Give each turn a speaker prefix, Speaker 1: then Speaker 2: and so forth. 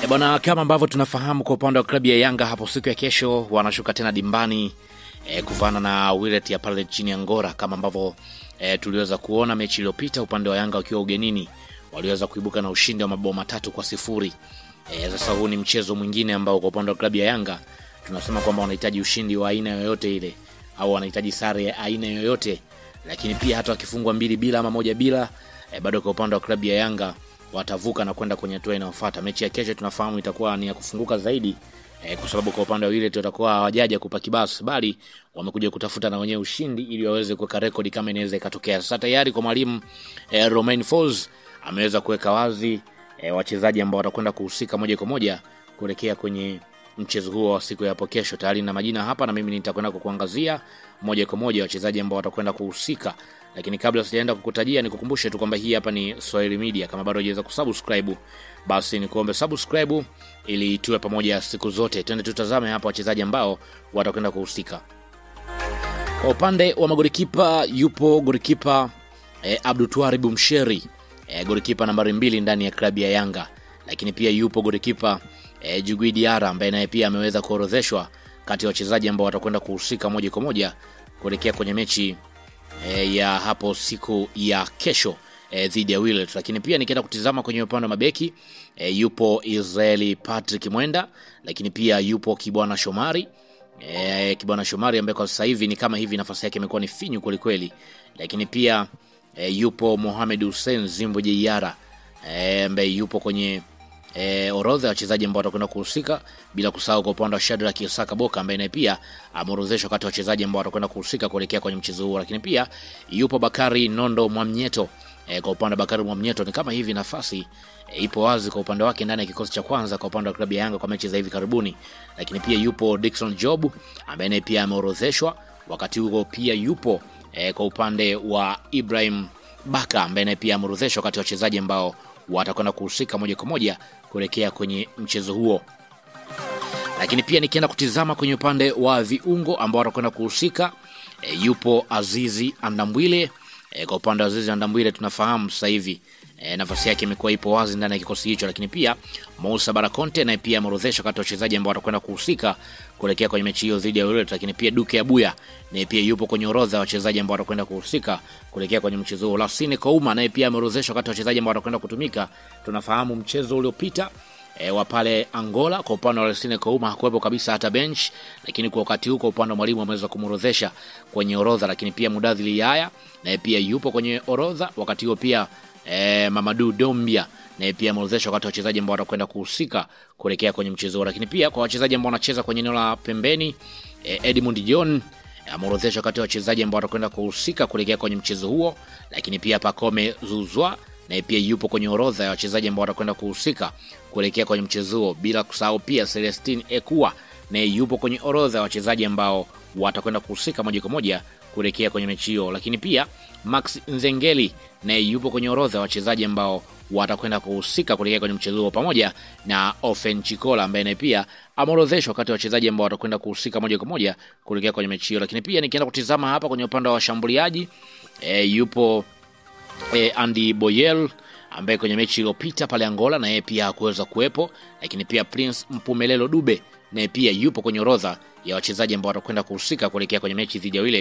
Speaker 1: Bwana, kama ambavyo tunafahamu kwa upande wa klabu ya Yanga hapo siku ya kesho wanashuka tena dimbani kuvana na Wydad ya pale chini Angola, kama ambavyo tuliweza kuona mechi iliyopita upande wa Yanga wakiwa ugenini waliweza kuibuka na ushindi wa mabao 3-0. Sasa huu ni mchezo mwingine ambao kwa upande wa klabu ya Yanga tunasema kwamba wanahitaji ushindi wa aina yoyote ile au wanahitaji sare ya aina yoyote, lakini pia hata wakifungwa 2-0 ama 1-0 bado kwa upande wa klabu ya Yanga watavuka na kwenda kwenye hatua inayofuata. Mechi ya kesho tunafahamu itakuwa ni ya kufunguka zaidi kwa sababu kwa upande wa Wydad watakuwa hawajaja kupa kibasi, bali wamekuja kutafuta na wenyewe ushindi ili waweze kuweka rekodi kama inaweza ikatokea. Sasa tayari kwa mwalimu Romain Folz ameweza kuweka wazi wachezaji ambao watakwenda kuhusika moja kwa moja kuelekea kwenye mchezo huo wa siku ya hapo kesho. Tayari na majina hapa na mimi nitakwenda kukuangazia moja kwa moja wachezaji ambao watakwenda kuhusika. Lakini kabla sijaenda kukutajia nikukumbushe tu kwamba hii hapa ni Swahili Media. Kama bado hujaweza kusubscribe, basi nikuombe subscribe ili tuwe pamoja siku zote. Twende tutazame hapa wachezaji ambao watakwenda kuhusika. Kwa upande wa magolikipa yupo golikipa Abdultwari Msheri, golikipa nambari 2 ndani ya klabu ya Yanga. Lakini pia yupo golikipa Djigui Diarra ambaye naye pia ameweza kuorodheshwa kati ya wachezaji ambao watakwenda kuhusika moja kwa moja kuelekea kwenye mechi ya hapo siku ya kesho dhidi ya Wydad. Lakini pia nikienda kutizama kwenye upande wa mabeki yupo Israeli Patrick Mwenda, lakini pia yupo Kibwana Shomari. Kibwana Shomari ambaye kwa sasa hivi ni kama hivi nafasi yake imekuwa ni finyu kweli kweli. Lakini pia yupo Mohamed Hussein Zimbo Jeyara ambaye yupo kwenye orodha ya wachezaji ambao watakwenda kuhusika, bila kusahau kwa upande wa Shadrack Isaka Boka ambaye naye pia ameorodheshwa kati ya wachezaji ambao watakwenda kuhusika kuelekea kwenye mchezo huo. Lakini pia yupo Bakari Nondo Mwamnyeto. Kwa upande wa Bakari Mwamnyeto ni kama hivi nafasi ipo wazi kwa upande wake ndani ya kikosi cha kwanza kwa upande wa klabu ya Yanga kwa mechi za hivi karibuni. Lakini pia yupo Dickson Job ambaye naye pia ameorodheshwa. Wakati huo pia yupo kwa upande wa Ibrahim Baka ambaye naye pia ameorodheshwa kati ya wachezaji ambao watakwenda kuhusika moja kwa moja kuelekea kwenye mchezo huo. Lakini pia nikienda kutizama kwenye upande wa viungo ambao watakwenda kuhusika yupo Azizi Andambwile. Kwa upande wa Azizi Andambwile tunafahamu sasa hivi nafasi yake imekuwa ipo wazi ndani ya kikosi hicho. Lakini pia Moussa Barakonte naye pia ameorodheshwa kati ya wachezaji ambao watakwenda kuhusika kuelekea kwenye mechi hiyo dhidi ya Wydad. Lakini pia Duke Abuya naye pia yupo kwenye orodha ya wachezaji ambao watakwenda kuhusika kuelekea kwenye mchezo huo. Lasine Kouma naye pia ameorodheshwa kati ya wachezaji ambao watakwenda kutumika. Tunafahamu mchezo uliopita wa pale Angola kwa upande wa Lasine Kouma hakuwepo kabisa hata bench, lakini kwa wakati huko upande wa mwalimu ameweza kumuorodhesha kwenye orodha. Lakini pia Mudathiri Yaya naye pia yupo kwenye orodha. Wakati huo pia Mamadou Dombia na pia ameorodheshwa kati ya wachezaji ambao watakwenda kuhusika kuelekea kwenye mchezo huo. Lakini pia kwa wachezaji ambao wanacheza kwenye eneo la pembeni Edmund John ameorodheshwa kati ya wachezaji ambao watakwenda kuhusika kuelekea kwenye mchezo huo. Lakini pia Pacome Zuzwa na pia yupo kwenye orodha ya wachezaji ambao watakwenda kuhusika kuelekea kwenye mchezo huo, bila kusahau pia Celestine Ekua na yupo kwenye orodha ya wachezaji ambao watakwenda kuhusika moja kwa moja kuelekea kwenye mechi hiyo. Lakini pia Max Nzengeli na yupo kwenye orodha ya wachezaji ambao watakwenda kuhusika kuelekea kwenye mchezo huo, pamoja na Ofen Chikola ambaye naye pia ameorodheshwa kati ya wachezaji ambao watakwenda kuhusika moja kwa moja kuelekea kwenye mechi hiyo. Lakini pia nikienda kutizama hapa kwenye upande wa washambuliaji yupo Andy Boyel ambaye kwenye mechi iliyopita pale Angola na yeye pia hakuweza kuwepo. Lakini pia Prince Mpumelelo Dube naye pia yupo kwenye orodha ya wachezaji ambao watakwenda kuhusika kuelekea kwenye mechi dhidi ya Wydad.